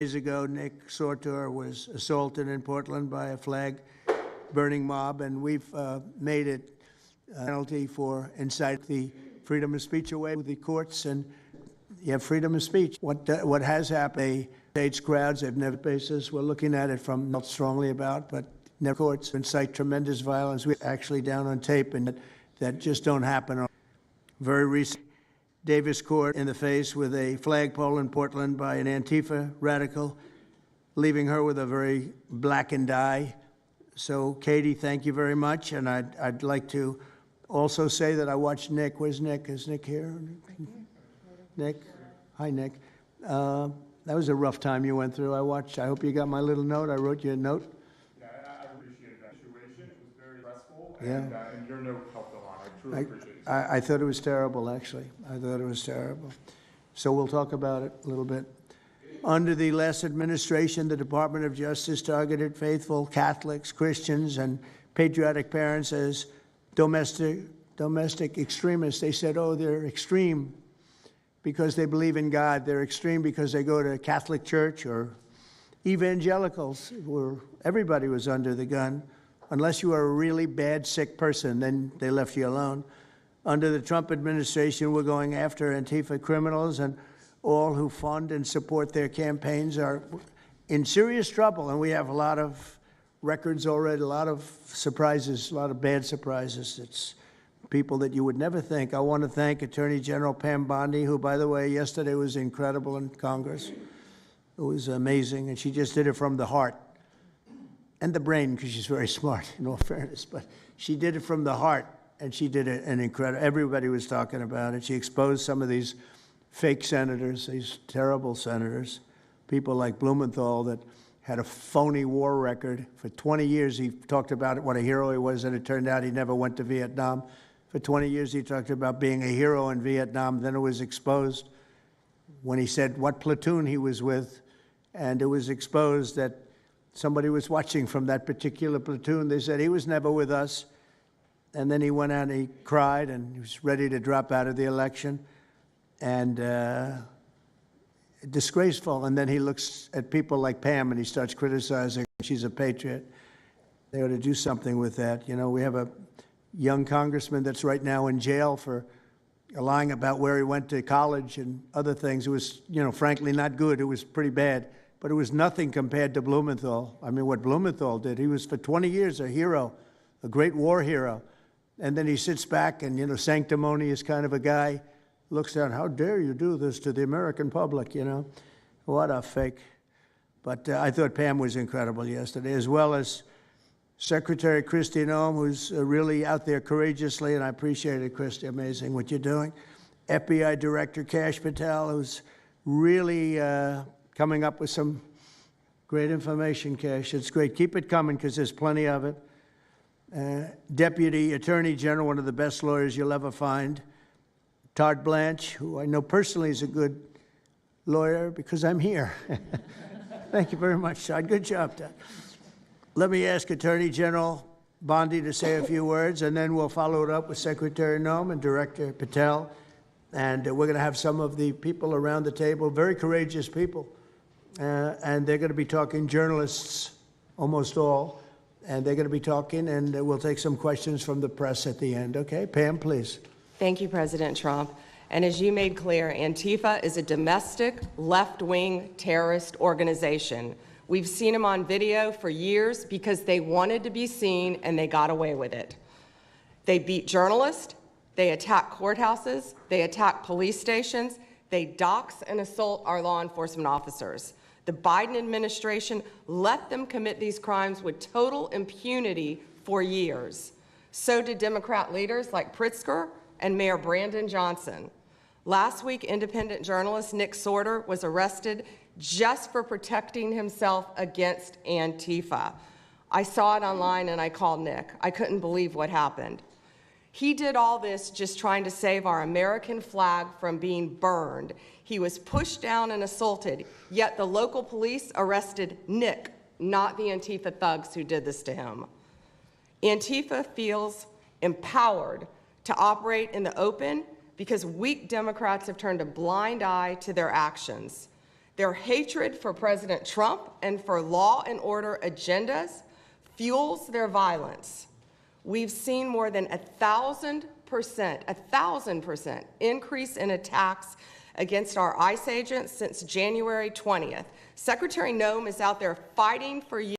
Days ago, Nick Sortor was assaulted in Portland by a flag-burning mob, and we've made it a penalty for inciting the freedom of speech away with the courts, and you have freedom of speech. What has happened, states crowds, they've never basis. We're looking at it from not strongly about, but never courts incite tremendous violence. We're actually down on tape, and that just don't happen. Very recent, Davis Court in the face with a flagpole in Portland by an Antifa radical, leaving her with a very blackened eye. So, Katie, thank you very much. And I'd like to also say that I watched Nick. Where's Nick? Is Nick here? Nick? Hi, Nick. That was a rough time you went through. I hope you got my little note. I wrote you a note. Yeah, I appreciated that situation. It was very stressful, Yeah. And your note helped a lot. I truly appreciate it. I thought it was terrible, actually. I thought it was terrible. So we'll talk about it a little bit. Under the last administration, the Department of Justice targeted faithful Catholics, Christians, and patriotic parents as domestic extremists. They said, oh, they're extreme because they believe in God. They're extreme because they go to a Catholic church, or evangelicals, where everybody was under the gun. Unless you were a really bad, sick person, then they left you alone. Under the Trump administration, we're going after Antifa criminals, and all who fund and support their campaigns are in serious trouble. And we have a lot of records already, a lot of surprises, a lot of bad surprises. It's people that you would never think. I want to thank Attorney General Pam Bondi, who, by the way, yesterday was incredible in Congress. It was amazing, and she just did it from the heart. And the brain, because she's very smart, in all fairness. But she did it from the heart, and she did it an incredible. Everybody was talking about it. She exposed some of these fake senators, these terrible senators, people like Blumenthal that had a phony war record. For 20 years, he talked about what a hero he was, and it turned out he never went to Vietnam. For 20 years, he talked about being a hero in Vietnam. Then it was exposed when he said what platoon he was with, and it was exposed that somebody was watching from that particular platoon. They said he was never with us. And then he went out and he cried, and he was ready to drop out of the election. And disgraceful. And then he looks at people like Pam and he starts criticizing. She's a patriot. They ought to do something with that. You know, we have a young congressman that's right now in jail for lying about where he went to college and other things. It was, you know, frankly not good. It was pretty bad. But it was nothing compared to Blumenthal. I mean, what Blumenthal did, he was for 20 years a hero, a great war hero. And then he sits back and, you know, sanctimonious kind of a guy, looks down, how dare you do this to the American public, you know? What a fake. But I thought Pam was incredible yesterday, as well as Secretary Kristi Noem, who's really out there courageously, and I appreciate it, Kristi, amazing what you're doing. FBI Director Kash Patel, who's really coming up with some great information, Kash. It's great. Keep it coming, because there's plenty of it. Deputy Attorney General, one of the best lawyers you'll ever find, Todd Blanche, who I know personally is a good lawyer because I'm here. Thank you very much, Todd. Good job, Todd. Let me ask Attorney General Bondi to say a few words, and then we'll follow it up with Secretary Noem and Director Patel. And we're going to have some of the people around the table, very courageous people, and they're going to be talking, journalists, almost all, and they're going to be talking, and we'll take some questions from the press at the end. Okay, Pam, please. Thank you, President Trump. And as you made clear, Antifa is a domestic left-wing terrorist organization. We've seen them on video for years because they wanted to be seen and they got away with it. They beat journalists, they attack courthouses, they attack police stations, they dox and assault our law enforcement officers. The Biden administration let them commit these crimes with total impunity for years. So did Democrat leaders like Pritzker and Mayor Brandon Johnson. Last week, independent journalist Nick Sortor was arrested just for protecting himself against Antifa. I saw it online and I called Nick. I couldn't believe what happened. He did all this just trying to save our American flag from being burned. He was pushed down and assaulted, yet the local police arrested Nick, not the Antifa thugs who did this to him. Antifa feels empowered to operate in the open because weak Democrats have turned a blind eye to their actions. Their hatred for President Trump and for law and order agendas fuels their violence. We've seen more than 1,000% increase in attacks against our ICE agents since January 20th. Secretary Noem is out there fighting for you.